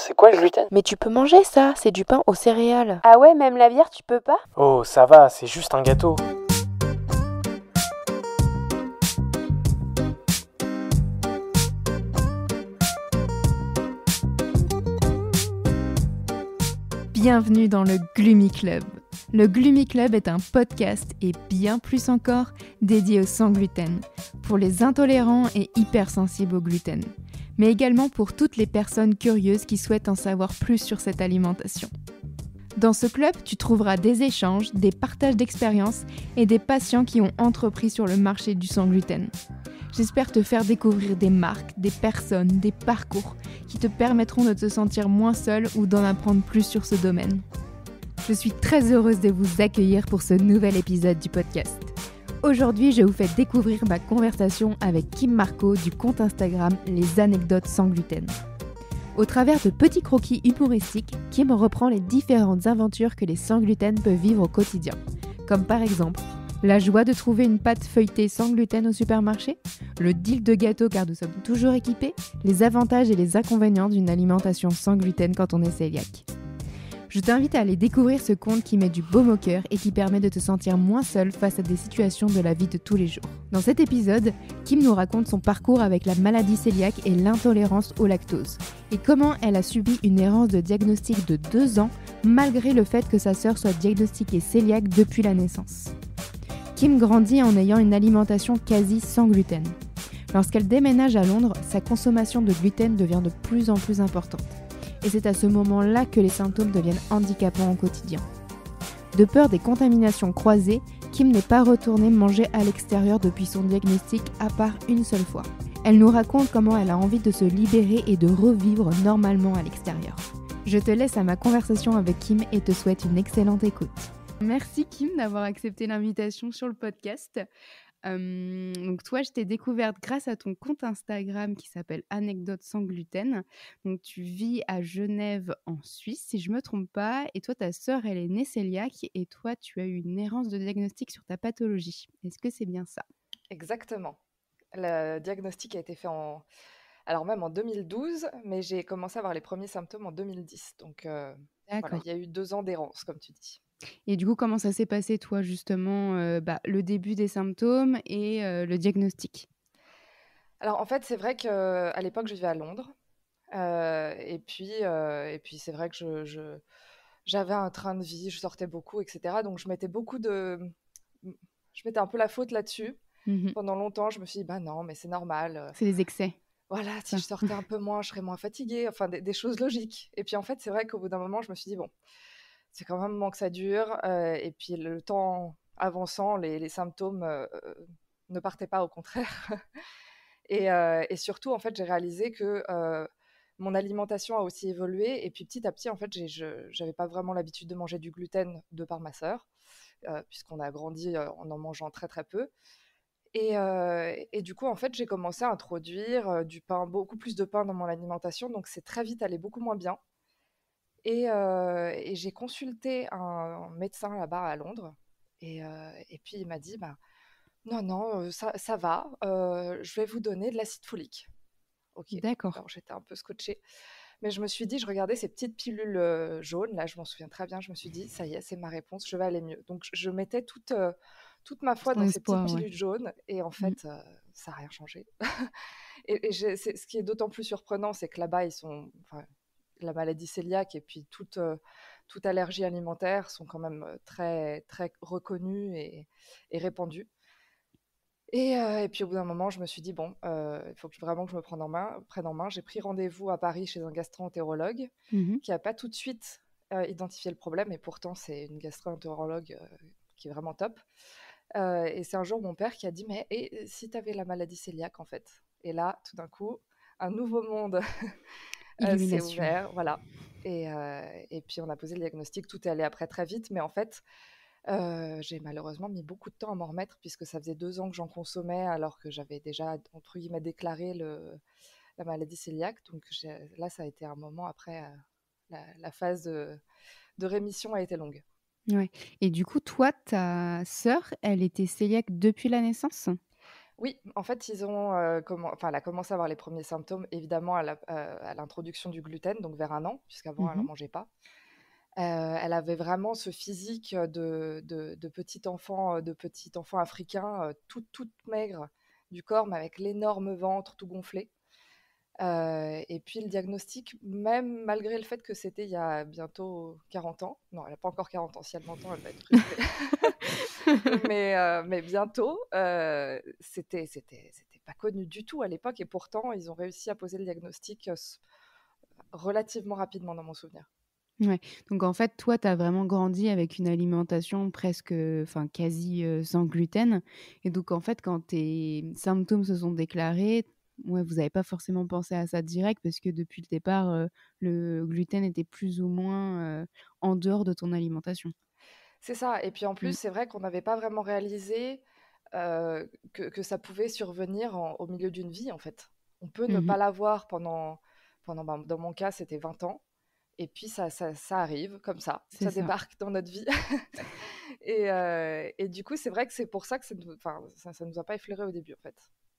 c'est quoi le gluten? Mais tu peux manger ça, c'est du pain aux céréales. Ah ouais, même la bière, tu peux pas? Oh, ça va, c'est juste un gâteau. Bienvenue dans le Gloomy Club. Le Gloomy Club est un podcast et bien plus encore dédié au sans gluten, pour les intolérants et hypersensibles au gluten, mais également pour toutes les personnes curieuses qui souhaitent en savoir plus sur cette alimentation. Dans ce club, tu trouveras des échanges, des partages d'expériences et des patients qui ont entrepris sur le marché du sans gluten. J'espère te faire découvrir des marques, des personnes, des parcours qui te permettront de te sentir moins seul ou d'en apprendre plus sur ce domaine. Je suis très heureuse de vous accueillir pour ce nouvel épisode du podcast. Aujourd'hui, je vous fais découvrir ma conversation avec Kim Marco du compte Instagram Les Anecdotes sans gluten. Au travers de petits croquis humoristiques, Kim reprend les différentes aventures que les sans gluten peuvent vivre au quotidien, comme par exemple la joie de trouver une pâte feuilletée sans gluten au supermarché, le deal de gâteau car nous sommes toujours équipés, les avantages et les inconvénients d'une alimentation sans gluten quand on est cœliaque. Je t'invite à aller découvrir ce conte qui met du baume au cœur et qui permet de te sentir moins seul face à des situations de la vie de tous les jours. Dans cet épisode, Kim nous raconte son parcours avec la maladie cœliaque et l'intolérance au lactose, et comment elle a subi une errance de diagnostic de 2 ans malgré le fait que sa sœur soit diagnostiquée cœliaque depuis la naissance. Kim grandit en ayant une alimentation quasi sans gluten. Lorsqu'elle déménage à Londres, sa consommation de gluten devient de plus en plus importante. Et c'est à ce moment-là que les symptômes deviennent handicapants au quotidien. De peur des contaminations croisées, Kim n'est pas retournée manger à l'extérieur depuis son diagnostic à part une seule fois. Elle nous raconte comment elle a envie de se libérer et de revivre normalement à l'extérieur. Je te laisse à ma conversation avec Kim et te souhaite une excellente écoute. Merci Kim d'avoir accepté l'invitation sur le podcast. Donc toi, je t'ai découverte grâce à ton compte Instagram qui s'appelle Anecdotes sans gluten. Donc tu vis à Genève en Suisse, si je me trompe pas. Et toi, ta sœur, elle est née cœliaque et toi, tu as eu une errance de diagnostic sur ta pathologie. Est-ce que c'est bien ça? Exactement. Le diagnostic a été fait alors même en 2012, mais j'ai commencé à avoir les premiers symptômes en 2010. Donc voilà, D'accord. il y a eu 2 ans d'errance, comme tu dis. Et du coup, comment ça s'est passé, toi, justement, le début des symptômes et le diagnostic? Alors en fait, c'est vrai qu'à l'époque, je vivais à Londres. Et puis c'est vrai que j'avais un train de vie, je sortais beaucoup, etc. Donc je mettais un peu la faute là-dessus. Mhm. Pendant longtemps, je me suis dit, bah non, mais c'est normal. C'est les excès, Voilà, si ça. je sortais un peu moins, je serais moins fatiguée. Enfin, des choses logiques. Et puis en fait, c'est vrai qu'au bout d'un moment, je me suis dit, bon, c'est quand même un moment que ça dure. Et puis le temps avançant, les symptômes ne partaient pas, au contraire. Et surtout, en fait, j'ai réalisé que mon alimentation a aussi évolué. Et puis petit à petit, en fait, j'avais pas vraiment l'habitude de manger du gluten de par ma sœur, puisqu'on a grandi en mangeant très très peu. Et du coup, en fait, j'ai commencé à introduire du pain, beaucoup plus de pain dans mon alimentation. Donc c'est très vite allé beaucoup moins bien. Et j'ai consulté un médecin là-bas à Londres. Et puis il m'a dit, bah, non, non, ça va, je vais vous donner de l'acide folique. Ok, D'accord. alors j'étais un peu scotchée. Mais je me suis dit, je regardais ces petites pilules jaunes, là je m'en souviens très bien, je me suis dit, ça y est, c'est ma réponse, je vais aller mieux. Donc je mettais toute ma foi Ton dans ces petites espoir, ouais. pilules jaunes, et en Mm. fait, ça n'a rien changé. Ce qui est d'autant plus surprenant, c'est que là-bas, enfin, la maladie cœliaque et puis toute allergie alimentaire sont quand même très, très reconnues et répandues. Et puis au bout d'un moment, je me suis dit, bon, il faut vraiment que je me prenne en main. J'ai pris rendez-vous à Paris chez un gastro-entérologue Mhm. qui n'a pas tout de suite identifié le problème, et pourtant c'est une gastro-entérologue qui est vraiment top. Et c'est un jour mon père qui a dit, mais et si tu avais la maladie cœliaque en fait? Et là, tout d'un coup, un nouveau monde s'est Illumination. ouvert, voilà. Et puis on a posé le diagnostic, tout est allé après très vite, mais en fait, j'ai malheureusement mis beaucoup de temps à m'en remettre, puisque ça faisait 2 ans que j'en consommais alors que j'avais déjà, entre guillemets, déclaré la maladie cœliaque. Donc là, ça a été un moment après, la phase de rémission a été longue. Ouais. Et du coup, toi, ta sœur, elle était cœliaque depuis la naissance? Oui, en fait, elle a commencé à avoir les premiers symptômes, évidemment, à l'introduction du gluten, donc vers 1 an, puisqu'avant, elle n'en Mhm. mangeait pas. Elle avait vraiment ce physique de petit enfant africain, toute maigre du corps, mais avec l'énorme ventre tout gonflé. Et puis le diagnostic, même malgré le fait que c'était il y a bientôt 40 ans, non, elle n'a pas encore 40 ans, si elle m'entend, elle va être frustrée, mais bientôt, c'était pas connu du tout à l'époque, et pourtant, ils ont réussi à poser le diagnostic relativement rapidement dans mon souvenir. Ouais, donc en fait, toi, tu as vraiment grandi avec une alimentation presque, enfin quasi, sans gluten et donc en fait, quand tes symptômes se sont déclarés, ouais, vous avez pas forcément pensé à ça direct parce que depuis le départ, le gluten était plus ou moins, en dehors de ton alimentation? C'est ça, et puis en plus, Mmh. c'est vrai qu'on n'avait pas vraiment réalisé que ça pouvait survenir au milieu d'une vie, en fait. On peut ne Mmh. pas l'avoir ben, dans mon cas, c'était 20 ans, et puis ça arrive comme C'est ça ça. débarque dans notre vie. Et du coup, c'est vrai que c'est pour ça que ça nous a pas effleuré au début, en fait.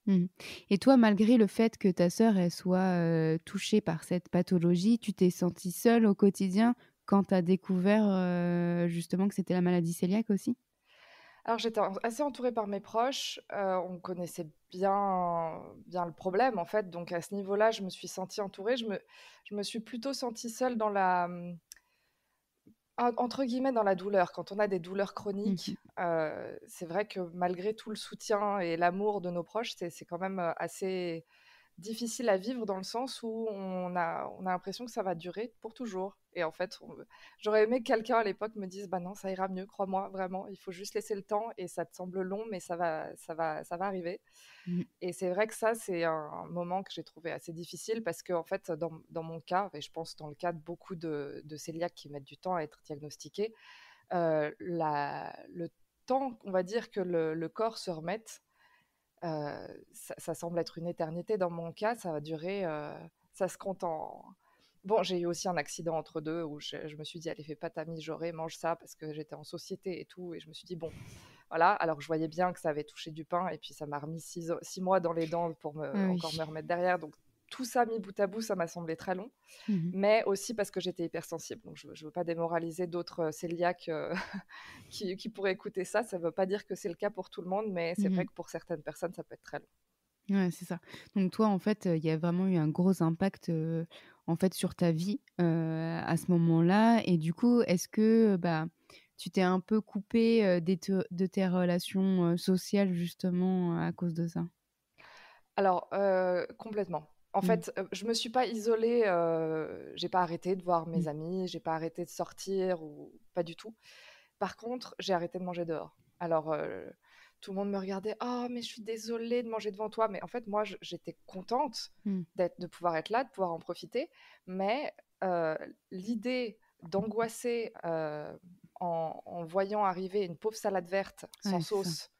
Mmh. Et toi, malgré le fait que ta sœur, elle soit, touchée par cette pathologie, tu t'es sentie seule au quotidien quand tu as découvert, justement que c'était la maladie cœliaque aussi? Alors assez entourée par mes proches, on connaissait bien le problème, en fait, donc à ce niveau-là, je me suis sentie entourée. Je me suis plutôt sentie seule dans entre guillemets, «dans la douleur». Quand on a des douleurs chroniques, Mmh. c'est vrai que malgré tout le soutien et l'amour de nos proches, c'est quand même, assez difficile à vivre, dans le sens où on a l'impression que ça va durer pour toujours, et en fait, j'aurais aimé que quelqu'un à l'époque me dise: «Bah non, ça ira mieux, crois-moi, vraiment, il faut juste laisser le temps, et ça te semble long, mais ça va arriver». Mmh. Et c'est vrai que ça, c'est un moment que j'ai trouvé assez difficile, parce qu'en fait, dans mon cas, et je pense dans le cas de beaucoup de cœliaques qui mettent du temps à être diagnostiqués, le temps, on va dire, que le corps se remette, ça semble être une éternité. Dans mon cas, ça va durer, ça se compte en... Bon, j'ai eu aussi un accident entre deux où je me suis dit: «Allez, fais pas ta mijaurée, mange ça», parce que j'étais en société et tout, et je me suis dit: «Bon, voilà». Alors que je voyais bien que ça avait touché du pain, et puis ça m'a remis 6 mois dans les dents pour Ah encore oui. me remettre derrière. Donc tout ça mis bout à bout, ça m'a semblé très long, Mmh. mais aussi parce que j'étais hypersensible. Donc je veux pas démoraliser d'autres, cœliaques, qui pourraient écouter ça. Ça veut pas dire que c'est le cas pour tout le monde, mais c'est vrai Mmh. que pour certaines personnes, ça peut être très long. Ouais, c'est ça. Donc toi, en fait, il y a vraiment eu un gros impact, en fait, sur ta vie, à ce moment-là et du coup, est-ce que, bah, tu t'es un peu coupée, de tes relations, sociales justement, à cause de ça? Alors, complètement. En Mmh. fait, je me suis pas isolée, j'ai pas arrêté de voir Mmh. mes amis, j'ai pas arrêté de sortir, ou pas du tout. Par contre, j'ai arrêté de manger dehors. Alors, tout le monde me regardait: «Oh, mais je suis désolée de manger devant toi», mais en fait, moi, j'étais contente Mmh. de pouvoir être là, de pouvoir en profiter, mais l'idée d'angoisser, en voyant arriver une pauvre salade verte sans Ouais, c'est ça. sauce,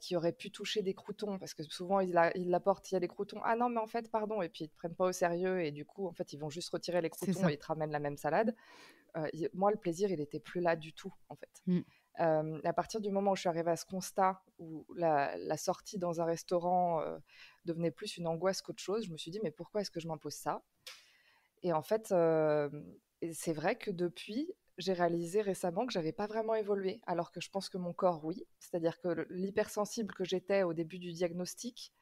qui aurait pu toucher des croûtons, parce que souvent ils l'apportent, il y a des croûtons. «Ah non, mais en fait, pardon», et puis ils te prennent pas au sérieux, et du coup, en fait, ils vont juste retirer les C'est croûtons et ça. ils te ramènent la même salade. Moi, le plaisir, il était plus là du tout, en fait. Mmh. À partir du moment où je suis arrivée à ce constat, où la sortie dans un restaurant, devenait plus une angoisse qu'autre chose, je me suis dit: «Mais pourquoi est-ce que je m'impose ça?» Et en fait, et c'est vrai que depuis, j'ai réalisé récemment que j'avais pas vraiment évolué, alors que je pense que mon corps, oui. C'est-à-dire que l'hypersensible que j'étais au début du diagnostic,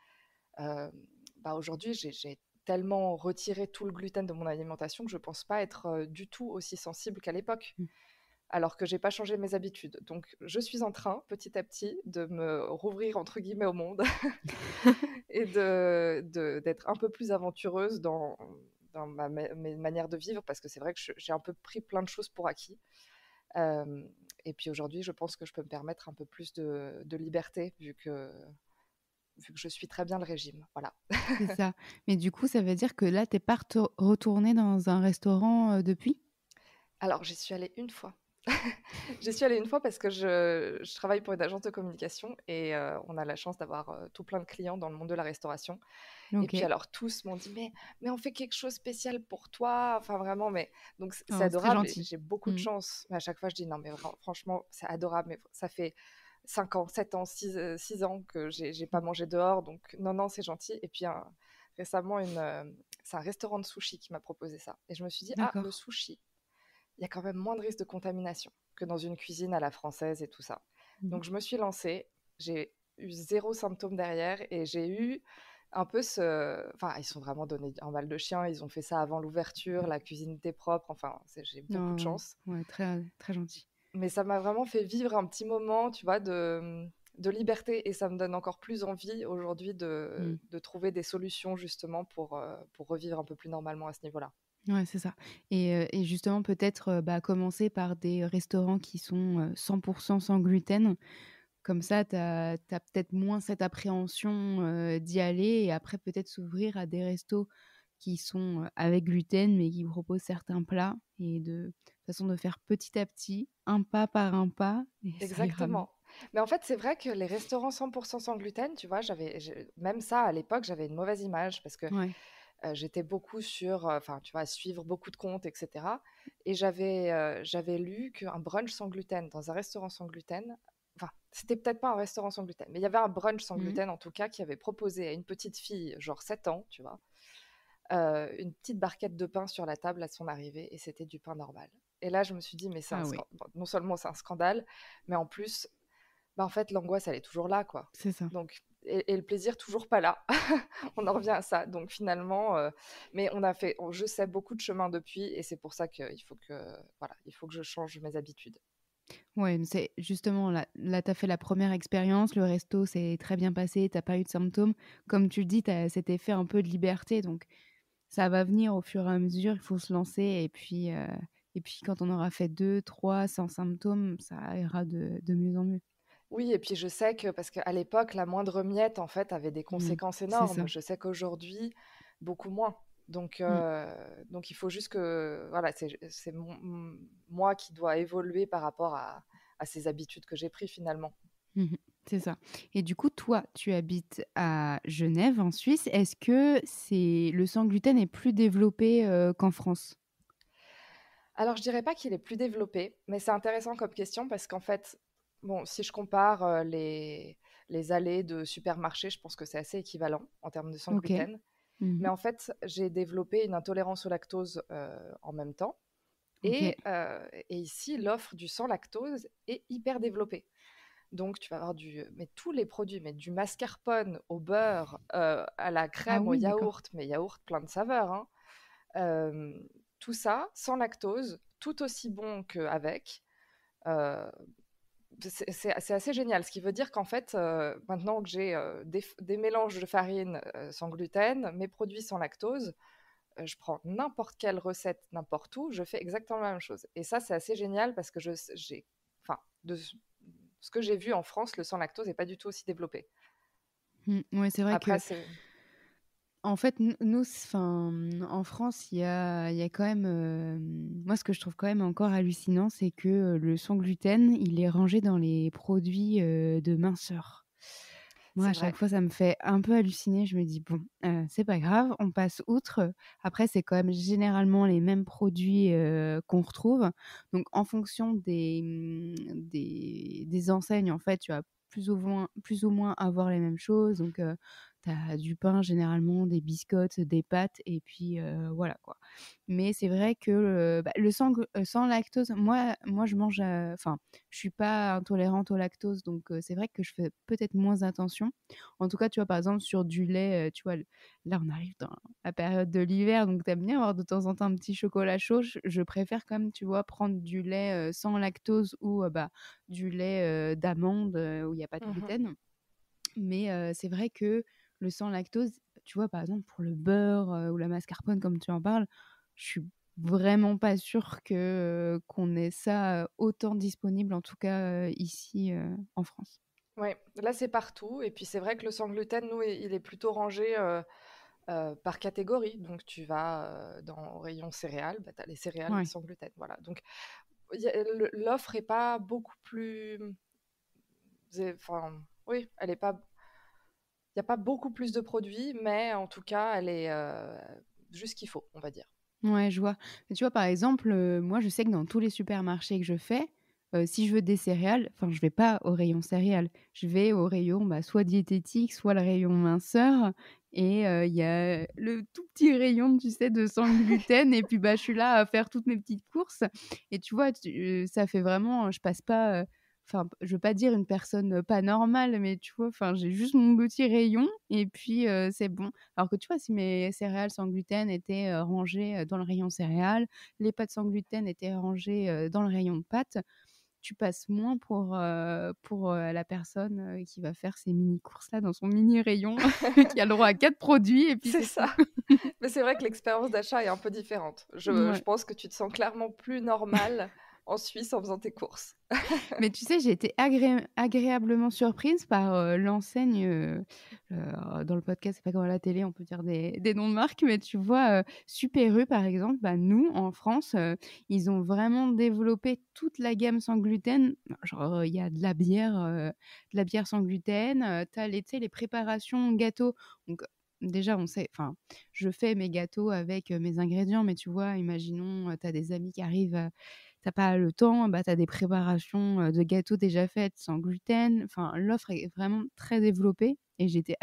heu, bah, aujourd'hui, j'ai tellement retiré tout le gluten de mon alimentation que je pense pas être, du tout aussi sensible qu'à l'époque, Mmh. alors que j'ai pas changé mes habitudes. Donc je suis en train, petit à petit, de me «rouvrir» entre guillemets au monde, et d'être un peu plus aventureuse dans mes manières de vivre, parce que c'est vrai que j'ai un peu pris plein de choses pour acquis. Hem Et puis aujourd'hui, je pense que je peux me permettre un peu plus de liberté, vu que je suis très bien le régime, voilà. C'est ça. Mais du coup, ça veut dire que là, tu es pas retournée dans un restaurant, depuis? Alors j'y suis allée une fois. J'y suis allée une fois parce que je travaille pour une agence de communication, et on a la chance d'avoir, tout plein de clients dans le monde de la restauration. Et puis OK. alors tous m'ont dit: «Mais on fait quelque chose de spécial pour toi», enfin vraiment, mais donc c'est Oh, c'est très adorable, et gentil. j'ai beaucoup de Mmh. chance. Mais à chaque fois je dis: «Non mais franchement, c'est adorable, mais ça fait 5 ans, 7 ans, 6 ans que j'ai pas mangé dehors, donc non, c'est gentil. Et puis récemment, c'est un restaurant de sushi qui m'a proposé ça. Et je me suis dit, ah, le D'accord. sushi, il y a quand même moins de risque de contamination que dans une cuisine à la française et tout ça. Mhm. Donc je me suis lancée, j'ai eu 0 symptôme derrière et j'ai eu un peu ce... Enfin, ils sont vraiment donné un mal de chien, ils ont fait ça avant l'ouverture, la cuisine était propre, enfin, j'ai beaucoup de Non, chance. ouais, très, très gentil. Mais ça m'a vraiment fait vivre un petit moment, tu vois, de liberté et ça me donne encore plus envie aujourd'hui Mm. de trouver des solutions justement pour revivre un peu plus normalement à ce niveau-là. Ouais, c'est ça. Et justement, peut-être commencer par des restaurants qui sont 100% sans gluten. Comme ça, tu as peut-être moins cette appréhension d'y aller et après peut-être s'ouvrir à des restos qui sont avec gluten mais qui proposent certains plats et de façon de faire petit à petit, un pas par un pas et ça ira mieux. Exactement. Mais en fait, c'est vrai que les restaurants 100% sans gluten, tu vois, même ça à l'époque, j'avais une mauvaise image parce que Ouais. j'étais beaucoup sur, enfin, tu vois, suivre beaucoup de comptes, etc. Et j'avais lu qu'un brunch sans gluten dans un restaurant sans gluten, enfin, c'était peut-être pas un restaurant sans gluten, mais il y avait un brunch sans Mhm. gluten en tout cas qui avait proposé à une petite fille, genre 7 ans, tu vois, une petite barquette de pain sur la table à son arrivée et c'était du pain normal. Et là, je me suis dit, mais Ah oui, bon, non seulement c'est un scandale, mais en plus, bah, en fait, l'angoisse, elle est toujours là, quoi. c'est ça. Donc, et le plaisir, toujours pas là. On en revient à ça. Donc, finalement, mais je sais beaucoup de chemin depuis, et c'est pour ça voilà, il faut que je change mes habitudes. Ouais, mais c'est justement là tu as fait la première expérience, le resto s'est très bien passé, tu pas eu de symptômes. Comme tu le dis, tu as cet effet un peu de liberté, donc ça va venir au fur et à mesure, il faut se lancer et puis quand on aura fait 2, 3 sans symptômes, ça ira de mieux en mieux. Oui, et puis je sais que, parce qu'à l'époque, la moindre miette, en fait, avait des Mmh. conséquences C'est énormes. ça. Je sais qu'aujourd'hui, beaucoup moins. Mmh. Donc il faut juste que, voilà, c'est moi qui dois évoluer par rapport à ces habitudes que j'ai prises finalement. Mmh. C'est ça. Et du coup, toi, tu habites à Genève, en Suisse. Est-ce que le sans gluten est plus développé, qu'en France? Alors, je dirais pas qu'il est plus développé, mais c'est intéressant comme question parce qu'en fait, bon, si je compare les allées de supermarché, je pense que c'est assez équivalent en termes de sans OK. gluten. Mmh. Mais en fait, j'ai développé une intolérance au lactose en même temps. OK. Et ici, l'offre du sans lactose est hyper développée. Donc, tu vas avoir mais tous les produits, mais du mascarpone au beurre, à la Ah crème, au oui, d'accord. yaourt, mais yaourt plein de saveurs, hein. Euh, Tout ça sans lactose, tout aussi bon qu'avec. Euh, c'est assez génial, ce qui veut dire qu'en fait, maintenant que j'ai des mélanges de farine sans gluten, mes produits sans lactose, je prends n'importe quelle recette, n'importe où, je fais exactement la même chose. Et ça, c'est assez génial parce que enfin, de ce que j'ai vu en France, le sans lactose n'est pas du tout aussi développé. Mmh. Ouais, c'est vrai Après, que c'est... en fait, nous, enfin, en France, il y a quand même, moi, ce que je trouve quand même encore hallucinant, c'est que le sans gluten, il est rangé dans les produits de minceur. Moi, c'est à vrai. chaque fois, ça me fait un peu halluciner. Je me dis, bon, c'est pas grave, on passe outre. Après, c'est quand même généralement les mêmes produits qu'on retrouve. Donc, en fonction des enseignes, en fait, tu vas plus ou moins avoir les mêmes choses. Donc, tu as du pain, généralement, des biscottes, des pâtes, et puis voilà, quoi. Mais c'est vrai que le sans lactose, moi je mange, enfin, je suis pas intolérante au lactose, donc c'est vrai que je fais peut-être moins attention. En tout cas, tu vois, par exemple, sur du lait, tu vois, là, on arrive dans la période de l'hiver, donc tu aimes bien avoir de temps en temps un petit chocolat chaud. Je préfère quand même, tu vois, prendre du lait sans lactose ou du lait d'amande où il y a pas de Mhm. gluten. Mais c'est vrai que le sans lactose, tu vois, par exemple, pour le beurre ou la mascarpone, comme tu en parles, je suis vraiment pas sûre qu'on ait ça autant disponible, en tout cas ici en France. Oui, là, c'est partout. Et puis, c'est vrai que le sans gluten, nous, il est plutôt rangé par catégorie. Donc, tu vas au rayon céréales, bah, tu as les céréales Ouais. sans gluten. Voilà. Donc, l'offre est pas beaucoup plus... Enfin, oui, elle est pas... Il n'y a pas beaucoup plus de produits, mais en tout cas, elle est juste ce qu'il faut, on va dire. Ouais, je vois. Mais tu vois, par exemple, moi, je sais que dans tous les supermarchés que je fais, si je veux des céréales, enfin, je vais pas au rayon céréales. Je vais au rayon, soit diététique, soit le rayon minceur et il y a le tout petit rayon, tu sais, de sans gluten et puis, je suis là à faire toutes mes petites courses et tu vois, ça fait vraiment, je passe pas, enfin, je veux pas dire une personne, pas normale, mais tu vois, enfin, j'ai juste mon petit rayon et puis, c'est bon. Alors que tu vois, si mes céréales sans gluten étaient, rangées, dans le rayon céréales, les pâtes sans gluten étaient rangées, dans le rayon de pâtes, tu passes moins pour, la personne, qui va faire ses mini courses là dans son mini rayon, qui a le droit à 4 produits et puis C'est c'est tout. ça. Mais c'est vrai que l'expérience d'achat est un peu différente. Je Ouais. pense que tu te sens clairement plus normal en Suisse en faisant tes courses. Mais tu sais, j'ai été agréablement surprise par, l'enseigne, dans le podcast, c'est pas comme à la télé, on peut dire des noms de marques, mais tu vois, Super U par exemple, nous en France, ils ont vraiment développé toute la gamme sans gluten. Genre, il y a de la bière sans gluten, tu as tu sais, les préparations gâteaux. Donc déjà, on sait, enfin, je fais mes gâteaux avec, mes ingrédients, mais tu vois, imaginons, tu as des amis qui arrivent, tu pas le temps, tu as des préparations, de gâteaux déjà faites sans gluten. Enfin, l'offre est vraiment très développée et j'ai été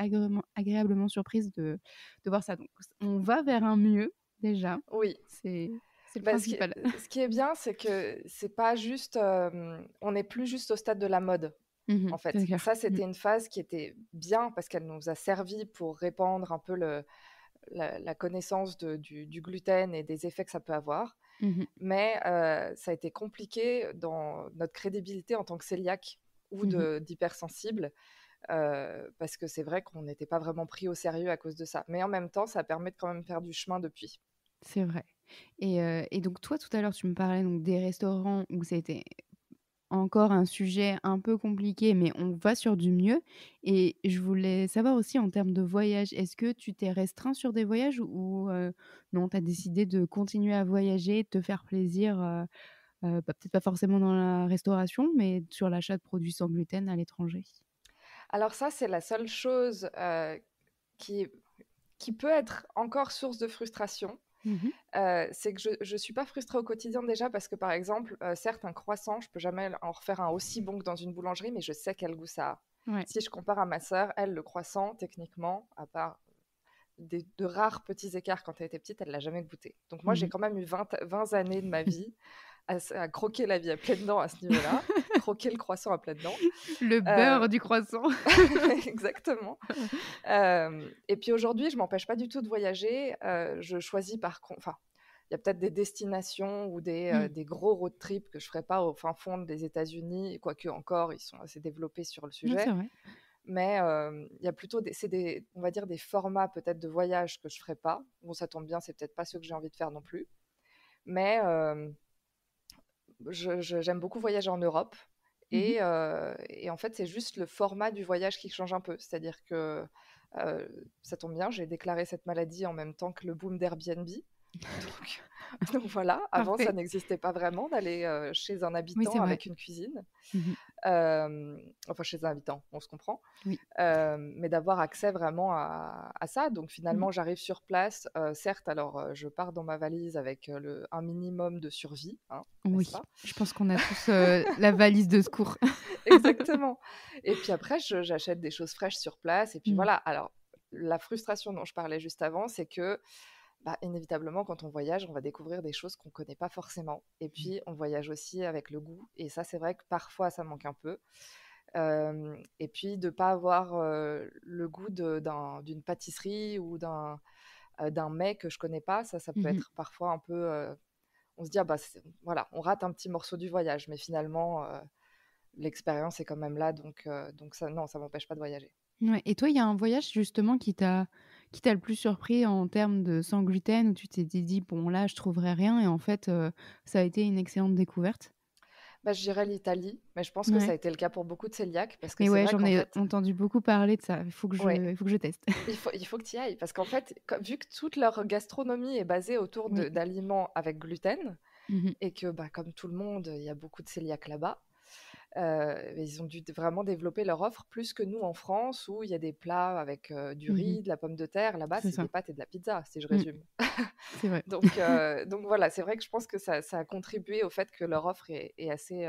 agréablement surprise de voir ça. Donc on va vers un mieux déjà, Oui. c'est le Bah, ce qui principal. ce qui est bien, c'est que c'est pas juste, on n'est plus juste au stade de la mode, en C'est fait. clair. Ça, c'était une phase qui était bien parce qu'elle nous a servi pour répandre un peu la connaissance du gluten et des effets que ça peut avoir. Mmh. Mais ça a été compliqué dans notre crédibilité en tant que cœliaque ou Mmh. d'hypersensible, parce que c'est vrai qu'on n'était pas vraiment pris au sérieux à cause de ça. Mais en même temps, ça permet de quand même faire du chemin depuis. C'est vrai et donc toi, tout à l'heure, tu me parlais donc des restaurants où c'était encore un sujet un peu compliqué, mais on va sur du mieux et je voulais savoir aussi en termes de voyage, est-ce que tu t'es restreint sur des voyages ou non, tu as décidé de continuer à voyager, de te faire plaisir, peut-être pas forcément dans la restauration, mais sur l'achat de produits sans gluten à l'étranger? Alors ça, c'est la seule chose qui, qui peut être encore source de frustration. Mmh. C'est que je ne suis pas frustrée au quotidien déjà parce que, par exemple, certes, un croissant, je peux jamais en refaire un aussi bon que dans une boulangerie, mais je sais quel goût ça a. Ouais. Si je compare à ma sœur, elle, le croissant, techniquement, à part de rares petits écarts quand elle était petite, elle l'a jamais goûté. Donc moi, j'ai Mmh. quand même eu 20 années de ma vie à croquer la vie à pleines dents à ce niveau-là, croquer le croissant à pleines dents. Le Euh, beurre du croissant. Exactement. Et puis aujourd'hui, je m'empêche pas du tout de voyager. Je choisis par contre, enfin, il y a peut-être des destinations ou Mmh. des gros road trips que je ferai pas au fin fond des États-Unis, quoique encore, ils sont assez développés sur le Non, c'est sujet. vrai. Mais il y a plutôt on va dire des formats peut-être de voyage que je ferai pas. Bon, ça tombe bien, c'est peut-être pas ceux que j'ai envie de faire non plus. Mais j'aime beaucoup voyager en Europe. Mmh. Et en fait, c'est juste le format du voyage qui change un peu. C'est-à-dire que ça tombe bien, j'ai déclaré cette maladie en même temps que le boom d'Airbnb. Donc, donc voilà, avant ça Parfait. n'existait pas vraiment d'aller chez un Oui, habitant c'est vrai. avec une cuisine. Mmh. Enfin, chez un habitant, on se comprend. Oui. Mais d'avoir accès vraiment à ça. Donc Mmh. finalement, j'arrive sur place. Certes, alors je pars dans ma valise avec un minimum de survie, hein, n'est-ce Oui, pas? je pense qu'on a tous, la valise de secours. Exactement. Et puis après, j'achète des choses fraîches sur place. Et puis Mmh. voilà. Alors, la frustration dont je parlais juste avant, c'est que, inévitablement, quand on voyage, on va découvrir des choses qu'on ne connaît pas forcément. Et Mmh. puis, on voyage aussi avec le goût. Et ça, c'est vrai que parfois, ça manque un peu. Et puis, de ne pas avoir le goût d'une pâtisserie ou d'un mets que je ne connais pas, ça peut Mmh. être parfois un peu... on se dit, voilà, on rate un petit morceau du voyage. Mais finalement... l'expérience est quand même là, donc ça, non, ça m'empêche pas de voyager. Ouais et toi, il y a un voyage justement qui t'a le plus surpris en termes de sans gluten où tu t'es dit: «Bon là, je trouverai rien» et en fait, ça a été une excellente découverte? Je dirais l'Italie, mais je pense que ça Ouais. a été le cas pour beaucoup de cœliaques, parce que Mais c'est ouais, vrai j'en qu'en ai fait, entendu beaucoup parler de ça. ouais, Il faut que je teste. il faut que tu y ailles, parce qu'en fait, vu que toute leur gastronomie est basée autour Oui. d'aliments avec gluten, Mmh. et que comme tout le monde, il y a beaucoup de cœliaques là-bas, Ils ont dû vraiment développer leur offre plus que nous en France, où il y a des plats avec du riz, de la pomme de terre. Là-bas, C'est c'est ça. des pâtes et de la pizza, si je Mm, résume. c'est vrai. Donc voilà, c'est vrai que je pense que ça a contribué au fait que leur offre est assez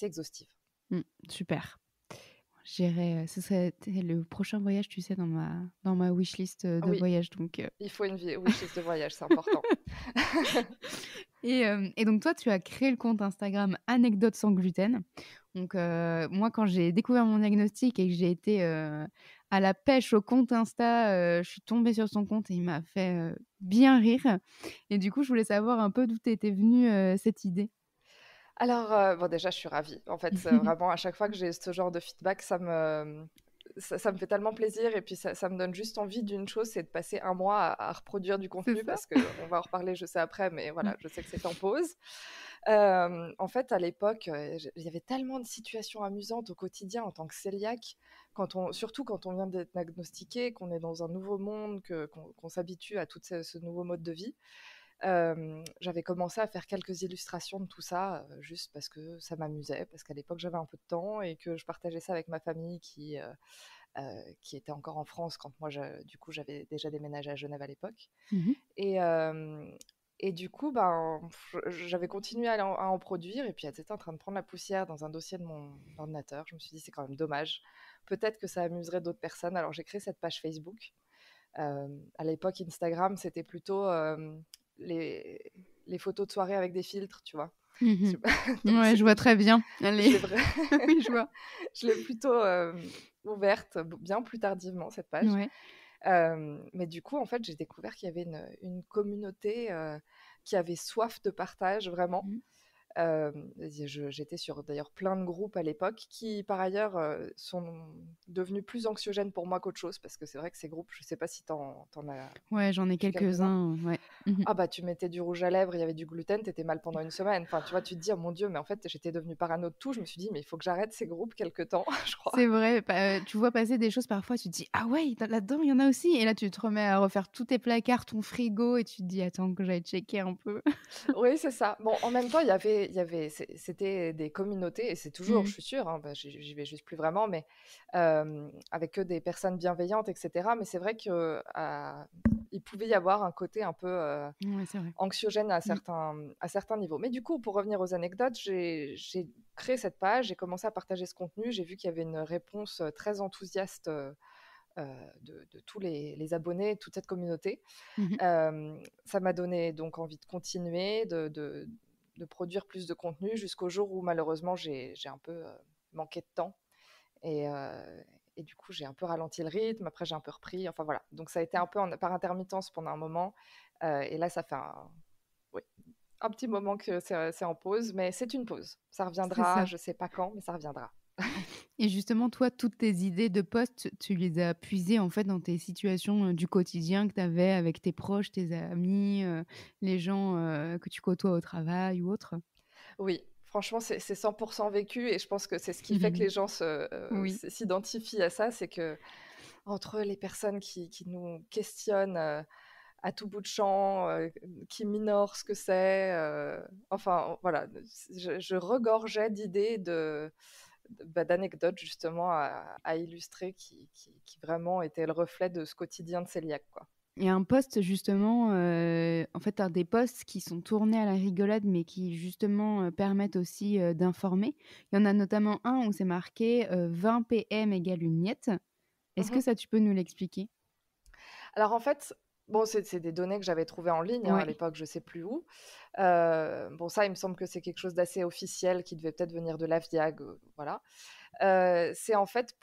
exhaustive. Super. J'irai, ce serait le prochain voyage, tu sais, dans ma wishlist de Oui, voyage. Donc, il faut une wishlist de voyage, c'est important. Et donc, toi, tu as créé le compte Instagram Anecdotes sans gluten. Donc, moi, quand j'ai découvert mon diagnostic et que j'ai été à la pêche au compte Insta, je suis tombée sur son compte et il m'a fait bien rire. Et du coup, je voulais savoir un peu d'où t'était venue cette idée. Alors, bon, déjà, je suis ravie. En fait, vraiment, à chaque fois que j'ai ce genre de feedback, ça me fait tellement plaisir. Et puis, ça me donne juste envie d'une chose, c'est de passer un mois à reproduire du C'est contenu, ça? parce qu'on va en reparler, je sais, après, mais voilà, je sais que c'est en pause. En fait, à l'époque, il y avait tellement de situations amusantes au quotidien en tant que cœliaque, surtout quand on vient d'être diagnostiqué, qu'on est dans un nouveau monde, qu'on s'habitue à tout ce nouveau mode de vie. J'avais commencé à faire quelques illustrations de tout ça, juste parce que ça m'amusait, parce qu'à l'époque j'avais un peu de temps et que je partageais ça avec ma famille qui était encore en France quand moi, du coup, j'avais déjà déménagé à Genève à l'époque. Mhm. Et, et du coup, ben, j'avais continué à en produire, et puis elles étaient en train de prendre la poussière dans un dossier de mon ordinateur. Je me suis dit, c'est quand même dommage. Peut-être que ça amuserait d'autres personnes. Alors j'ai créé cette page Facebook. À l'époque, Instagram, c'était plutôt les, les photos de soirée avec des filtres, tu vois. Mhm. Donc Ouais, je c'était vois très bien. je Allez. l'ai vra- Oui, je vois. je l'ai plutôt ouverte bien plus tardivement, cette page. Ouais. Mais du coup, en fait, j'ai découvert qu'il y avait une communauté qui avait soif de partage, vraiment. Mhm. J'étais sur d'ailleurs plein de groupes à l'époque qui, par ailleurs, sont devenus plus anxiogènes pour moi qu'autre chose, parce que c'est vrai que ces groupes, je sais pas si t'en as Ouais, j'en ai vu quelques-uns. quelques-uns. Ouais. Mhm. Ah bah, tu mettais du rouge à lèvres, il y avait du gluten, t'étais mal pendant une semaine. Enfin, tu vois, tu te dis, oh mon Dieu, mais en fait, j'étais devenue parano de tout. Je me suis dit, mais il faut que j'arrête ces groupes quelque temps, je crois. C'est vrai, tu vois passer des choses parfois, tu te dis: «Ah ouais, là-dedans, il y en a aussi» et là, tu te remets à refaire tous tes placards, ton frigo et tu te dis: «Attends que j'aille checker un peu». Oui, c'est ça. Bon, en même temps, c'était des communautés, et c'est toujours, Mmh. je suis sûre, hein, bah, j'y vais juste plus vraiment, mais avec que des personnes bienveillantes, etc. Mais c'est vrai il pouvait y avoir un côté un peu Ouais, c'est vrai. anxiogène Mmh. à certains niveaux. Mais du coup, pour revenir aux anecdotes, j'ai créé cette page, j'ai commencé à partager ce contenu, j'ai vu qu'il y avait une réponse très enthousiaste de tous les abonnés, toute cette communauté. Mmh. Ça m'a donné donc envie de continuer, de produire plus de contenu, jusqu'au jour où malheureusement j'ai un peu manqué de temps, et, euh, et du coup j'ai un peu ralenti le rythme, après j'ai un peu repris, enfin voilà. Donc ça a été un peu par intermittence pendant un moment, et là ça fait oui, un petit moment que c'est en pause, mais c'est une pause. Ça C'est reviendra, ça. je sais pas quand, mais ça reviendra. Et justement, toi, toutes tes idées de posts, tu les as puisées, en fait, dans tes situations, du quotidien que tu avais avec tes proches, tes amis, les gens, que tu côtoies au travail ou autre? Oui, franchement, c'est 100% vécu, et je pense que c'est ce qui fait que les gens Oui. s'identifient à ça, c'est que entre les personnes qui nous questionnent à tout bout de champ, qui minorent ce que c'est, enfin voilà, je regorgeais d'idées, d'anecdotes justement à illustrer, qui vraiment étaient le reflet de ce quotidien de cœliaque, quoi. Et un post justement, en fait, tu des posts qui sont tournés à la rigolade, mais qui justement, permettent aussi, d'informer. Il y en a notamment un où c'est marqué, 20 PM égale une miette. Est-ce que Mhm. ça, tu peux nous l'expliquer? Alors en fait, bon, c'est des données que j'avais trouvées en ligne, hein, à Ouais. l'époque, je sais plus où. Bon, ça, il me semble que c'est quelque chose d'assez officiel qui devait peut-être venir de l'AFDIAG, voilà. C'est en fait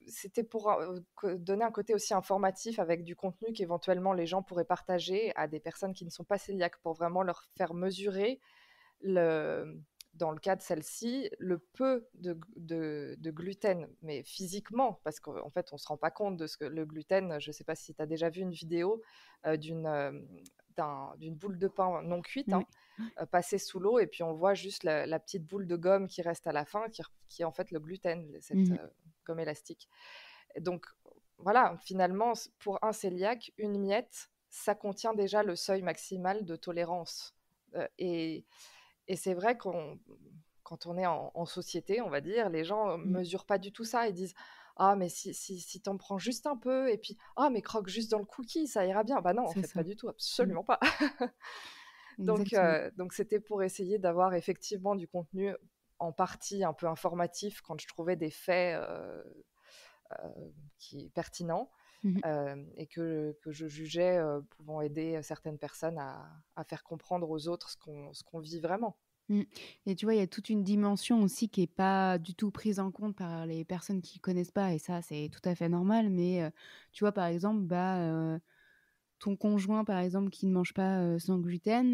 c'était pour donner un côté aussi informatif, avec du contenu qu'éventuellement les gens pourraient partager à des personnes qui ne sont pas cœliaques, pour vraiment leur faire mesurer, le, dans le cas de celle-ci, le peu de gluten, mais physiquement, parce qu'en fait, on ne se rend pas compte de ce que le gluten. Je ne sais pas si tu as déjà vu une vidéo euh, d'une euh, d'une boule de pain non cuite, Ouais. hein, passée sous l'eau, et puis on voit juste la petite boule de gomme qui reste à la fin, qui est en fait le gluten, cette Mmh. gomme élastique. Et donc, voilà, finalement, pour un cœliaque, une miette, ça contient déjà le seuil maximal de tolérance. Et c'est vrai quand on est en société, on va dire, les gens mesurent pas du tout ça. Ils disent ah, mais si t'en prends juste un peu, et puis ah, mais croque juste dans le cookie, ça ira bien. Bah non, en C'est fait, ça. pas du tout, absolument pas. Exactement. Donc c'était pour essayer d'avoir effectivement du contenu en partie un peu informatif quand je trouvais des faits pertinents Mhm. et que je jugeais pouvant aider certaines personnes à faire comprendre aux autres ce qu'on vit vraiment. Mm. Et tu vois, il y a toute une dimension aussi qui est pas du tout prise en compte par les personnes qui connaissent pas, et ça, c'est tout à fait normal. Mais tu vois, par exemple, ton conjoint, par exemple, qui ne mange pas sans gluten,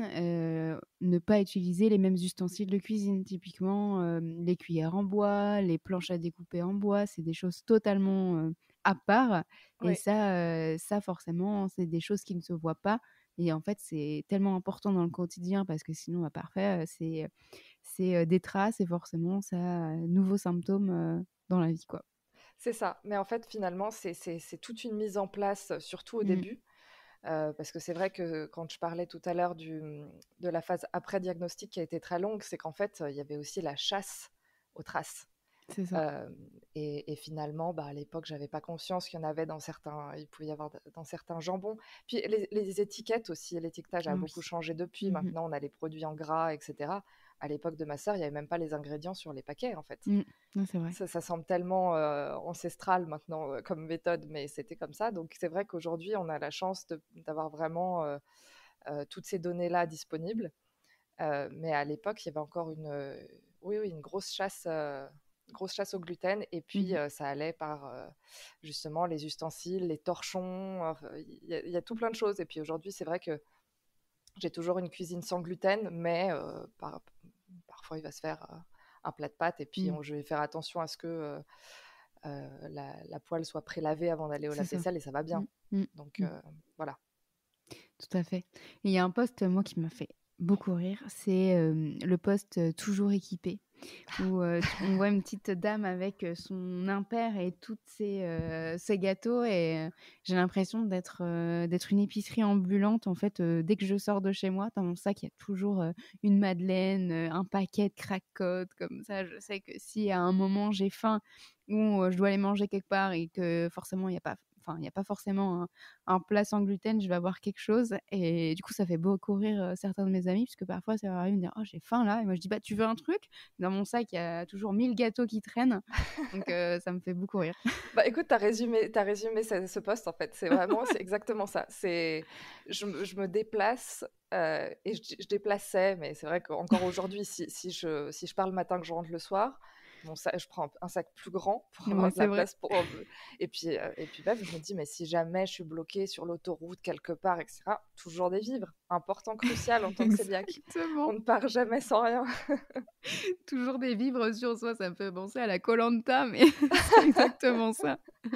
ne pas utiliser les mêmes ustensiles de cuisine. Typiquement, les cuillères en bois, les planches à découper en bois, c'est des choses totalement à part. Et Oui, ça, forcément, c'est des choses qui ne se voient pas. Et en fait, c'est tellement important dans le quotidien parce que sinon, bah, parfait, c'est des traces et forcément, ça a un nouveau symptôme dans la vie, quoi. c'est ça. Mais en fait, finalement, c'est toute une mise en place, surtout au Mm. début. Parce que c'est vrai que quand je parlais tout à l'heure de la phase après-diagnostic qui a été très longue, c'est qu'en fait, il y avait aussi la chasse aux traces. C'est ça. Euh, et finalement, à l'époque, j'avais pas conscience qu'il y en avait il pouvait y avoir dans certains jambons. Puis les étiquettes aussi, l'étiquetage a Ah beaucoup oui. changé depuis. Mhm. Maintenant, on a les produits en gras, etc. À l'époque de ma sœur, il n'y avait même pas les ingrédients sur les paquets, en fait. Mm. Non, c'est vrai. Ça semble tellement ancestral maintenant comme méthode, mais c'était comme ça. Donc c'est vrai qu'aujourd'hui, on a la chance d'avoir vraiment toutes ces données-là disponibles. Mais à l'époque, il y avait encore oui, une grosse chasse au gluten. Et puis, Mhm. ça allait par justement les ustensiles, les torchons. Enfin, il y a tout plein de choses. Et puis aujourd'hui, c'est vrai que j'ai toujours une cuisine sans gluten, mais parfois, il va se faire un plat de pâtes. Et puis, Mm. je vais faire attention à ce que la poêle soit prélavée avant d'aller au C'est ça. lave-vaisselle et ça va Mm. bien. Mm. Donc, Mm. voilà. Tout à fait. Et il y a un post, moi, qui m'a fait beaucoup rire, c'est le post toujours équipé, où on voit une petite dame avec son impair et tous ses gâteaux, et j'ai l'impression d'être une épicerie ambulante. En fait, dès que je sors de chez moi, dans mon sac, il y a toujours une madeleine, un paquet de crack-codes, comme ça. Je sais que si à un moment j'ai faim ou je dois aller manger quelque part et que forcément il n'y a pas forcément un plat sans gluten, je vais avoir quelque chose. Et du coup, ça fait beaucoup rire certains de mes amis, puisque parfois, ça va arriver de me dire oh, j'ai faim là. Et moi, je dis bah, tu veux un truc? Dans mon sac, il y a toujours 1000 gâteaux qui traînent. Donc, ça me fait beaucoup rire. Écoute, t'as résumé ce poste en fait. C'est exactement ça. Je me déplace et je déplaçais, mais c'est vrai qu'encore aujourd'hui, si je pars le matin que je rentre le soir, je prends un sac plus grand pour Ouais, avoir de c'est la vrai. place et puis même, je me dis, mais si jamais je suis bloquée sur l'autoroute quelque part, etc., toujours des vivres. Important, crucial en tant que cœliaque. On Exactement. ne part jamais sans rien. Toujours des vivres sur soi, ça me fait penser à la koh, mais c'est exactement ça. Il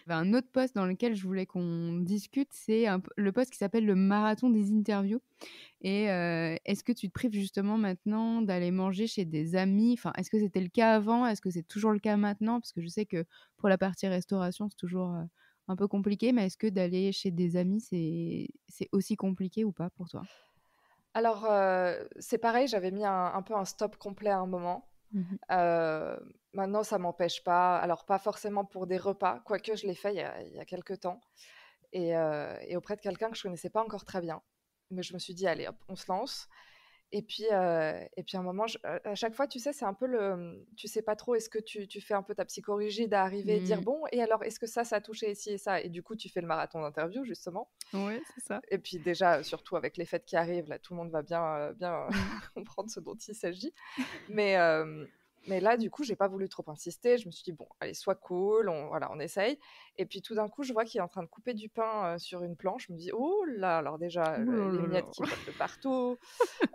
y avait un autre post dans lequel je voulais qu'on discute, c'est le post qui s'appelle le marathon des interviews. Et est-ce que tu te prives justement maintenant d'aller manger chez des amis? Enfin, est-ce que c'était le cas avant? Est-ce que c'est toujours le cas maintenant? Parce que je sais que pour la partie restauration, c'est toujours un peu compliqué, mais est-ce que d'aller chez des amis, c'est aussi compliqué ou pas pour toi? Alors, c'est pareil, j'avais mis un peu un stop complet à un moment. Mhm. Heu, Maintenant, ça m'empêche pas, alors pas forcément pour des repas, quoique je l'ai fait il y a quelque temps et auprès de quelqu'un que je connaissais pas encore très bien. Mais je me suis dit: «Allez hop, on se lance» et puis à un moment, à chaque fois, tu sais, c'est un peu tu sais pas trop, est-ce que tu fais un peu ta psychorigide à arriver et dire: Mm. «Bon et alors, est-ce que ça a touché ici et ça?» et du coup, tu fais le marathon d'interview justement Ouais, c'est ça. et puis déjà, surtout avec les fêtes qui arrivent, là, tout le monde va bien Mm. comprendre ce dont il s'agit. Mais, mais là, du coup, j'ai pas voulu trop insister. Je me suis dit, bon, allez, sois cool, voilà, on essaye. Et puis tout d'un coup, je vois qu'il est en train de couper du pain sur une planche. Je me dis, oh là, alors déjà, Ouh là les là miettes là. qui volent de partout,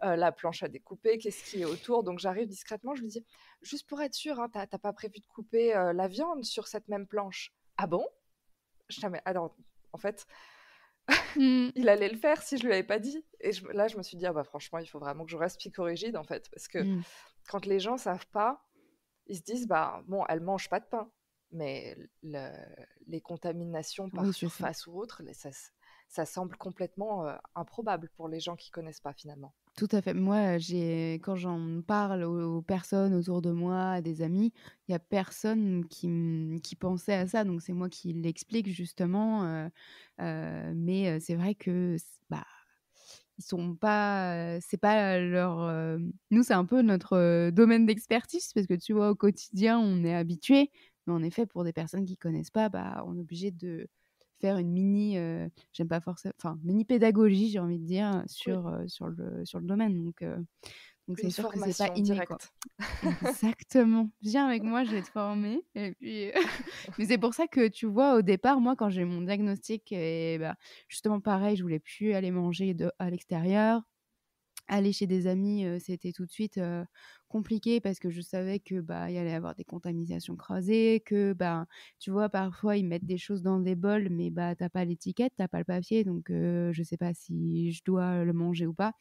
la planche à découper, qu'est-ce qui est autour. Donc j'arrive discrètement, je lui dis, juste pour être sûr, hein, t'as pas prévu de couper la viande sur cette même planche? Ah bon? Je dis, ah, mais alors, en fait, Mm. il allait le faire si je lui avais pas dit. Et là, je me suis dit, ah bah franchement, il faut vraiment que je reste psychorigide, en fait, parce que Mm. quand les gens savent pas, ils se disent, bah bon, elle mange pas de pain, mais les contaminations Oui, par c'est ça. surface ou autre, ça semble complètement improbable pour les gens qui connaissent pas finalement. Tout à fait. Moi, quand j'en parle aux personnes autour de moi, à des amis, il y a personne qui pensait à ça. Donc, c'est moi qui l'explique justement. Mais c'est vrai que bah, ils sont pas, c'est pas leur. Nous, c'est un peu notre domaine d'expertise parce que tu vois, au quotidien, on est habitué. Mais en effet, pour des personnes qui connaissent pas, bah, on est obligé de faire une mini, j'aime pas forcément, enfin, mini pédagogie, j'ai envie de dire, Oui, sur le domaine. Donc c'est une sûr que c'est pas formation inné, quoi. directe. Exactement. Viens avec moi, je vais te former. Et puis, mais c'est pour ça que tu vois, au départ, moi, quand j'ai eu mon diagnostic, et bah, justement, pareil, je voulais plus aller manger à l'extérieur. Aller chez des amis, c'était tout de suite, compliqué parce que je savais que, bah, il y allait y avoir des contaminations croisées, que, ben, tu vois, parfois, ils mettent des choses dans des bols, mais bah, tu pas l'étiquette, tu pas le papier, donc je sais pas si je dois le manger ou pas.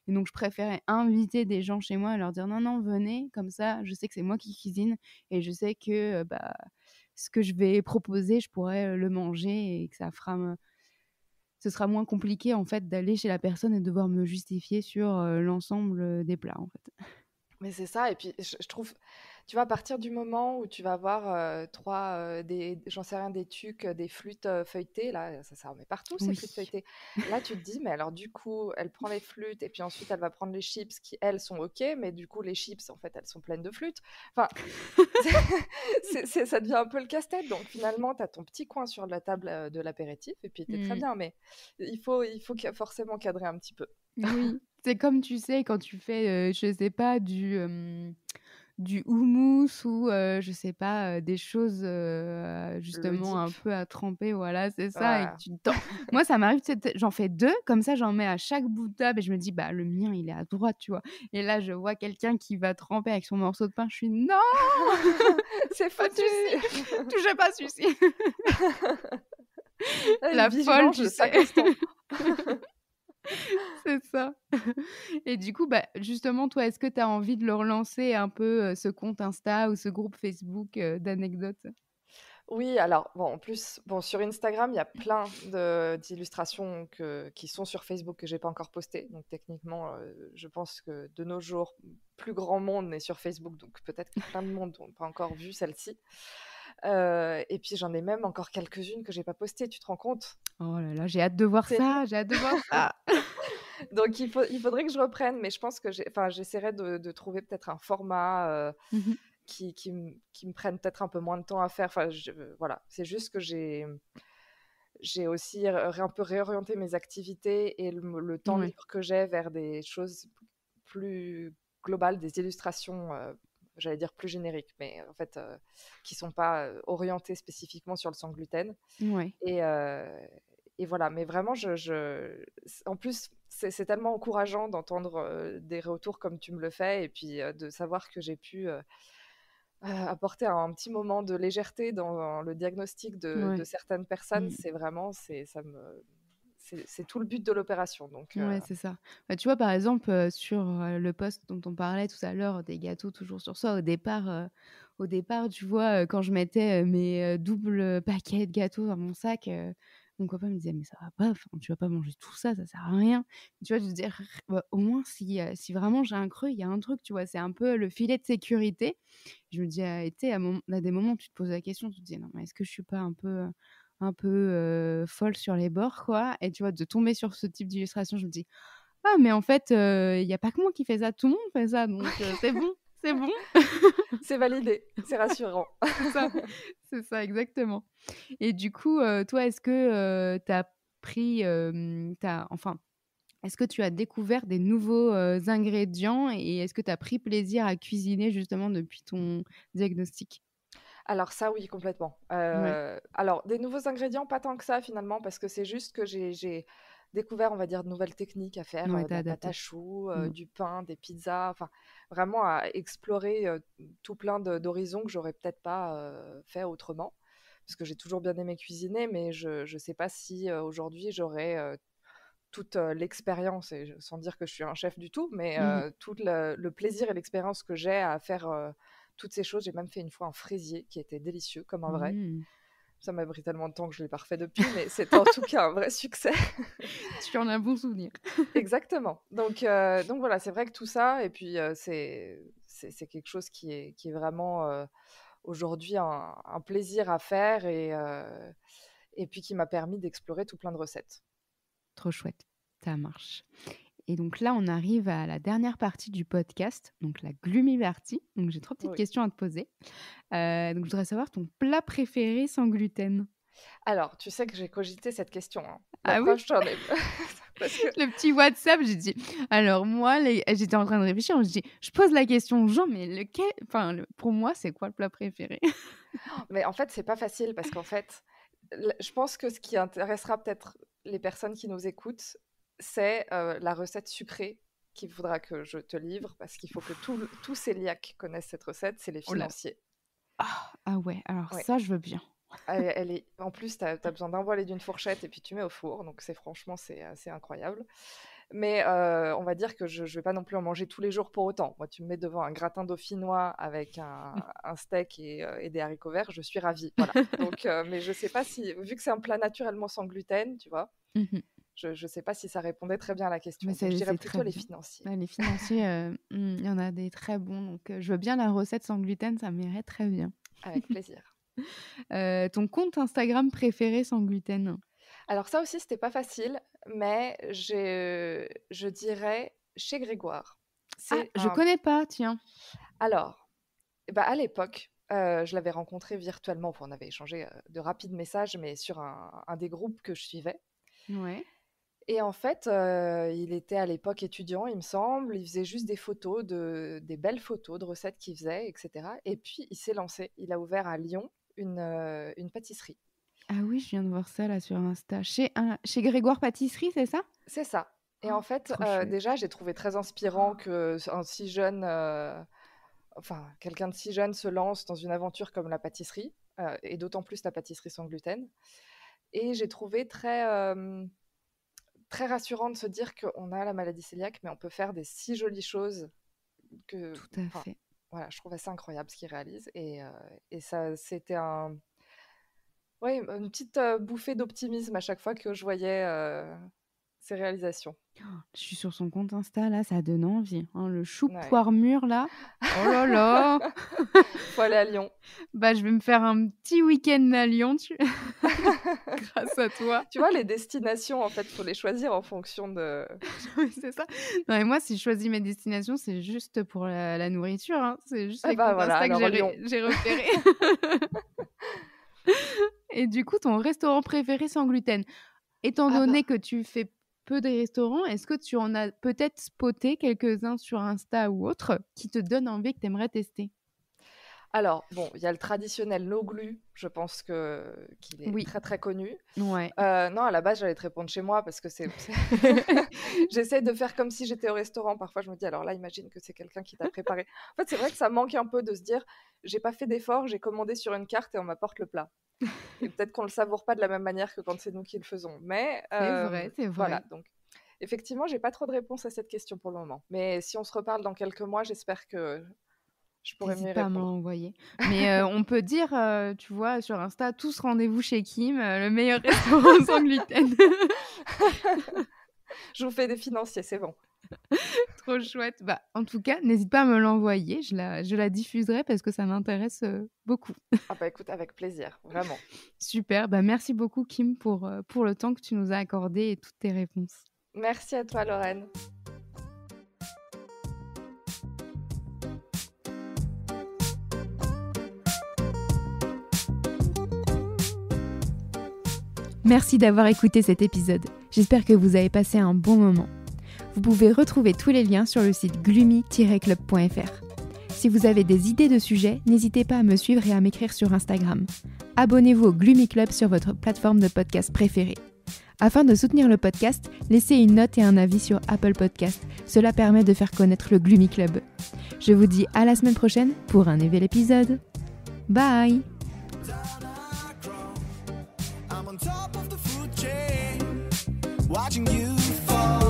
Et donc je préférais inviter des gens chez moi et leur dire: «Non, non, venez», comme ça, je sais que c'est moi qui cuisine et je sais que, bah, ce que je vais proposer, je pourrais, le manger et que ce sera moins compliqué, en fait, d'aller chez la personne et devoir me justifier sur, l'ensemble, des plats, en fait. Mais c'est ça, et puis je trouve, tu vois, à partir du moment où tu vas avoir j'en sais rien, des tucs, des flûtes feuilletées, là, ça remet partout ces Oui. flûtes feuilletées. Là, tu te dis, mais alors du coup, elle prend les flûtes et puis ensuite elle va prendre les chips qui, elles, sont OK, mais du coup, les chips, en fait, elles sont pleines de flûtes. Enfin, ça devient un peu le casse-tête. Donc finalement, tu as ton petit coin sur la table de l'apéritif et puis t'es très Mmh. bien, mais il faut forcément cadrer un petit peu. Oui. C'est comme, tu sais, quand tu fais, je sais pas, du houmous ou je sais pas, des choses, Le justement dip, un peu à tremper, voilà, c'est ça et que voilà. tu tends moi, ça m'arrive, tu sais, j'en fais 2 comme ça, j'en mets à chaque bout de table et je me dis: «Bah, le mien, il est à droite», tu vois? Et là, je vois quelqu'un qui va tremper avec son morceau de pain, je suis: «Non, C'est pas foutu! celui-ci, touchez pas celui-ci!» Ah, une La folle, vigilance tu de sais? 5 instants. C'est ça. Et du coup, bah, justement, toi, est-ce que tu as envie de le relancer un peu, ce compte Insta ou ce groupe Facebook, d'anecdotes? Oui, alors, bon, en plus, bon, sur Instagram, il y a plein d'illustrations qui sont sur Facebook que j'ai pas encore postées. Donc, techniquement, je pense que de nos jours, plus grand monde n'est sur Facebook. Donc, peut-être que plein de monde n'ont pas encore vu celle-ci. Et puis, j'en ai même encore quelques-unes que j'ai pas postées, tu te rends compte? Oh là là, j'ai hâte de voir C'est- ça, j'ai hâte de voir ça! Donc, il faudrait que je reprenne, mais je pense que j'essaierai de trouver peut-être un format Mmh mh. qui me prenne peut-être un peu moins de temps à faire. Enfin, voilà, c'est juste que j'ai aussi un peu réorienté mes activités et le temps Ouais. libre que j'ai vers des choses plus globales, des illustrations, j'allais dire plus génériques, mais en fait, qui sont pas orientées spécifiquement sur le sans gluten. Ouais. Et, voilà, mais vraiment, en plus, c'est tellement encourageant d'entendre des retours comme tu me le fais, et puis de savoir que j'ai pu apporter un petit moment de légèreté dans le diagnostic de Ouais. certaines personnes. Mmh. C'est vraiment, c'est tout le but de l'opération. Donc, Ouais, c'est ça. Bah, tu vois, par exemple, sur, le post dont on parlait tout à l'heure, des gâteaux toujours sur soi, au départ, tu vois, quand je mettais, mes, doubles paquets de gâteaux dans mon sac, mon copain me disait: «Mais ça va pas, enfin, tu vas pas manger tout ça, ça sert à rien». Tu vois, je veux dire, bah, au moins si vraiment j'ai un creux, il y a un truc, tu vois? C'est un peu le filet de sécurité. Je me dis, tu sais, à des moments, tu te poses la question, tu te dis: «Non, mais est-ce que je suis pas un peu, folle sur les bords, quoi?» Et tu vois, de tomber sur ce type d'illustration, je me dis: «Ah, mais en fait, il y a pas que moi qui fais ça, tout le monde fait ça, donc c'est bon, c'est bon». c'est validé, c'est rassurant. C'est ça, c'est ça, exactement. Et du coup, toi, est-ce que, tu as pris, enfin, est-ce que tu as découvert des nouveaux, ingrédients et est-ce que tu as pris plaisir à cuisiner justement depuis ton diagnostic? Alors ça, oui, complètement. Ouais, Alors, des nouveaux ingrédients, pas tant que ça finalement, parce que c'est juste que j'ai découvert, on va dire, de nouvelles techniques à faire, ouais, de tu la pâte à adapté. choux, Mmh. du pain, des pizzas, enfin, vraiment à explorer tout plein d'horizons que j'aurais peut-être pas fait autrement. Parce que j'ai toujours bien aimé cuisiner, mais je ne sais pas si aujourd'hui j'aurais toute l'expérience, et sans dire que je suis un chef du tout, mais Mmh. tout le plaisir et l'expérience que j'ai à faire toutes ces choses. J'ai même fait une fois un fraisier qui était délicieux comme un vrai. Mmh. Ça m'a pris tellement de temps que je ne l'ai pas refait depuis, mais c'était en tout cas un vrai succès. Tu en as un bon souvenir. Exactement. Donc voilà, c'est vrai que tout ça, et puis c'est quelque chose qui est vraiment aujourd'hui un plaisir à faire, et puis qui m'a permis d'explorer tout plein de recettes. Trop chouette, ça marche. Et donc là, on arrive à la dernière partie du podcast, donc la gloomy party. Donc j'ai 3 petites questions à te poser. Donc je voudrais savoir ton plat préféré sans gluten. Alors, tu sais que j'ai cogité cette question. Hein. Ah oui. J'en ai... Parce que... Le petit WhatsApp, j'ai dit. Alors moi, j'étais en train de réfléchir. Je dis, je pose la question aux gens, mais lequel, pour moi, c'est quoi le plat préféré? Mais en fait, c'est pas facile parce qu'en fait, je pense que ce qui intéressera peut-être les personnes qui nous écoutent, c'est la recette sucrée qu'il faudra que je te livre, parce qu'il faut que tous cœliaques connaissent cette recette, c'est les financiers. Ah ouais, alors ça, je veux bien. Elle est... En plus, tu as besoin d'un voile et d'une fourchette, et puis tu mets au four, donc c'est assez incroyable. Mais on va dire que je ne vais pas non plus en manger tous les jours pour autant. Moi, tu me mets devant un gratin dauphinois avec un steak et des haricots verts, je suis ravie. Voilà. Donc, mais je ne sais pas si, vu que c'est un plat naturellement sans gluten, tu vois, je ne sais pas si ça répondait très bien à la question. Donc, je dirais plutôt les financiers. Les financiers, il y en a des très bons. Donc, je veux bien la recette sans gluten, ça m'irait très bien. Avec plaisir. Ton compte Instagram préféré sans gluten? Alors ça aussi, c'était pas facile, mais je dirais chez Grégoire. Je connais pas, tiens. Alors, à l'époque, je l'avais rencontré virtuellement. On avait échangé de rapides messages, mais sur un des groupes que je suivais. Ouais. Et en fait, il était à l'époque étudiant, il me semble. Il faisait juste des photos, des belles photos de recettes qu'il faisait, etc. Et puis, il s'est lancé. Il a ouvert à Lyon une pâtisserie. Ah oui, je viens de voir ça là sur Insta. Chez Grégoire Pâtisserie, c'est ça? C'est ça. Et en fait, déjà, j'ai trouvé très inspirant qu'un si jeune, quelqu'un de si jeune se lance dans une aventure comme la pâtisserie, et d'autant plus la pâtisserie sans gluten. Et j'ai trouvé très rassurant de se dire qu'on a la maladie cœliaque, mais on peut faire des si jolies choses. Tout à fait. Voilà, je trouvais ça incroyable ce qu'il réalise. Et ça, c'était une petite bouffée d'optimisme à chaque fois que je voyais ses réalisations. Je suis sur son compte Insta, là, ça donne envie. Hein, le chou poire mûr, là. Oh là là. Faut aller à Lyon. Je vais me faire un petit week-end à Lyon, grâce à toi. Tu vois, les destinations, en fait, faut les choisir en fonction de... Oui, c'est ça. Non, mais moi, si je choisis mes destinations, c'est juste pour la nourriture. Hein. C'est juste les comptes Insta que j'ai repéré. Et du coup, ton restaurant préféré sans gluten, étant donné que tu fais peu de restaurants, est-ce que tu en as peut-être spoté quelques-uns sur Insta ou autre qui te donnent envie, que tu aimerais tester? Alors, bon, il y a le traditionnel no glu, je pense qu'il est très très connu. Ouais. Non, à la base, j'allais te répondre chez moi parce que j'essaie de faire comme si j'étais au restaurant. Parfois, je me dis, alors là, imagine que c'est quelqu'un qui t'a préparé. En fait, c'est vrai que ça manque un peu de se dire, j'ai pas fait d'effort, j'ai commandé sur une carte et on m'apporte le plat. Et peut-être qu'on le savoure pas de la même manière que quand c'est nous qui le faisons. Mais c'est vrai. Voilà, donc effectivement, j'ai pas trop de réponse à cette question pour le moment. Mais si on se reparle dans quelques mois, j'espère que je pourrais mieux répondre. Pas m'envoyer. Mais on peut dire, tu vois, sur Insta, tous rendez-vous chez Kim, le meilleur restaurant sans gluten. Je vous fais des financiers, c'est bon. Trop chouette. En tout cas, n'hésite pas à me l'envoyer. Je la diffuserai parce que ça m'intéresse beaucoup. Écoute, avec plaisir, vraiment. Super. Merci beaucoup, Kim, pour le temps que tu nous as accordé et toutes tes réponses. Merci à toi, Lorraine. Merci d'avoir écouté cet épisode. J'espère que vous avez passé un bon moment. Vous pouvez retrouver tous les liens sur le site gloomy-club.fr. Si vous avez des idées de sujets, n'hésitez pas à me suivre et à m'écrire sur Instagram. Abonnez-vous au Gloomy Club sur votre plateforme de podcast préférée. Afin de soutenir le podcast, laissez une note et un avis sur Apple Podcast. Cela permet de faire connaître le Gloomy Club. Je vous dis à la semaine prochaine pour un nouvel épisode. Bye! Watching you fall,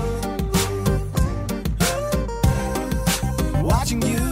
watching you